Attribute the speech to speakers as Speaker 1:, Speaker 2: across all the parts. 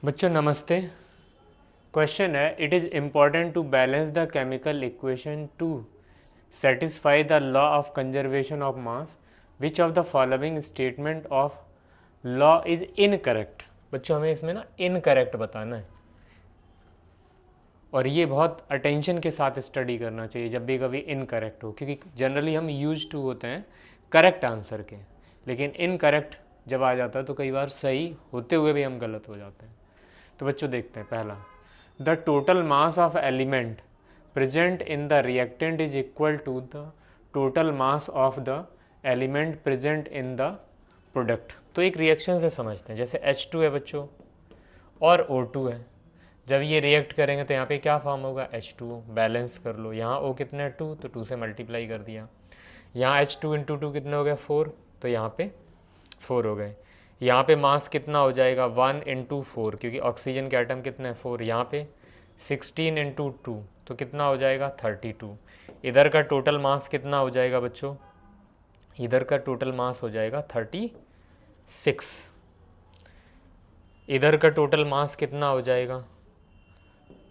Speaker 1: बच्चों नमस्ते। क्वेश्चन है, it is important to balance the chemical equation to satisfy the law of conservation of mass, which of the following statement of law is incorrect. बच्चों हमें इसमें ना incorrect बताना है और ये बहुत अटेंशन के साथ स्टडी करना चाहिए जब भी कभी इनकरेक्ट हो, क्योंकि जनरली हम यूज टू होते हैं करेक्ट आंसर के, लेकिन इनकरेक्ट जब आ जाता है तो कई बार सही होते हुए भी हम गलत हो जाते हैं। तो बच्चों देखते हैं पहला, the total mass of element present in the reactant is equal to the total mass of the element present in the product. तो एक रिएक्शन से समझते हैं, जैसे H2 है बच्चों और O2 है। जब ये रिएक्ट करेंगे तो यहाँ पे क्या फॉर्म होगा, H2O। बैलेंस कर लो, यहाँ O कितना है 2, तो 2 से मल्टीप्लाई कर दिया। यहाँ H2 इंटू 2 कितने हो गए 4, तो यहाँ पे 4 हो गए। यहाँ पे मास कितना हो जाएगा 1 इंटू 4, क्योंकि ऑक्सीजन के आइटम कितने हैं 4। यहाँ पे 16 इंटू 2 तो कितना हो जाएगा 32। इधर का टोटल मास कितना हो जाएगा बच्चों, इधर का टोटल मास हो जाएगा 36। इधर का टोटल मास कितना हो जाएगा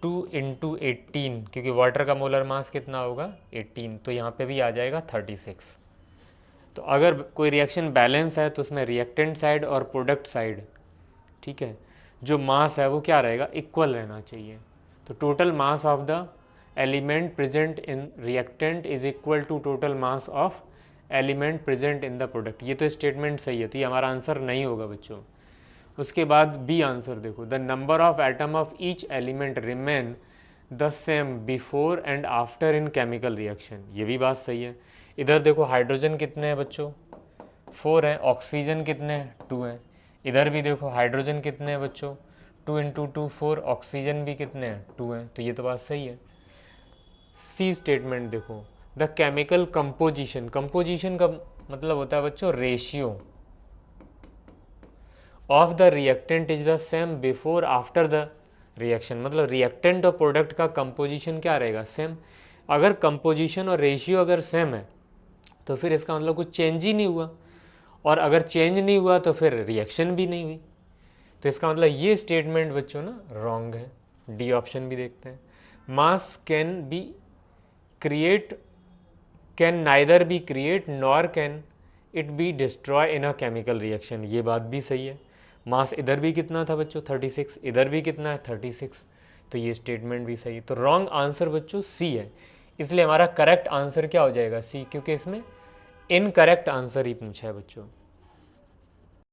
Speaker 1: 2 इंटू 18, क्योंकि वाटर का मोलर मास कितना होगा 18, तो यहाँ पे भी आ जाएगा 36। तो अगर कोई रिएक्शन बैलेंस है तो उसमें रिएक्टेंट साइड और प्रोडक्ट साइड, ठीक है, जो मास है वो क्या रहेगा, इक्वल रहना चाहिए। तो total mass of the element present in reactant is equal to total mass of element present in the product. ये तो स्टेटमेंट सही है, तो ये हमारा आंसर नहीं होगा बच्चों। उसके बाद बी आंसर देखो, the number of atom of each element remain the same before and after in chemical reaction. ये भी बात सही है। इधर देखो हाइड्रोजन कितने हैं बच्चों 4 हैं, ऑक्सीजन कितने हैं 2 हैं। इधर भी देखो हाइड्रोजन कितने हैं बच्चों 2 इंटू 2 4, ऑक्सीजन भी कितने हैं 2 हैं, तो ये तो बात सही है। सी स्टेटमेंट देखो, द केमिकल कंपोजिशन, कंपोजिशन का मतलब होता है बच्चों ratio of the reactant is the same before after the reaction. मतलब रिएक्टेंट और प्रोडक्ट का कंपोजिशन क्या रहेगा, सेम। अगर कंपोजिशन और रेशियो अगर सेम है तो फिर इसका मतलब कुछ चेंज ही नहीं हुआ, और अगर चेंज नहीं हुआ तो फिर रिएक्शन भी नहीं हुई। तो इसका मतलब ये स्टेटमेंट बच्चों ना रॉन्ग है। डी ऑप्शन भी देखते हैं, मास can be create, can neither be create nor can it be destroy in a chemical reaction. ये बात भी सही है। मास इधर भी कितना था बच्चों 36, इधर भी कितना है 36, तो ये स्टेटमेंट भी सही है। तो रॉन्ग आंसर बच्चों सी है, इसलिए हमारा करेक्ट आंसर क्या हो जाएगा सी, क्योंकि इसमें इनकरेक्ट आंसर ही पूछा है बच्चों।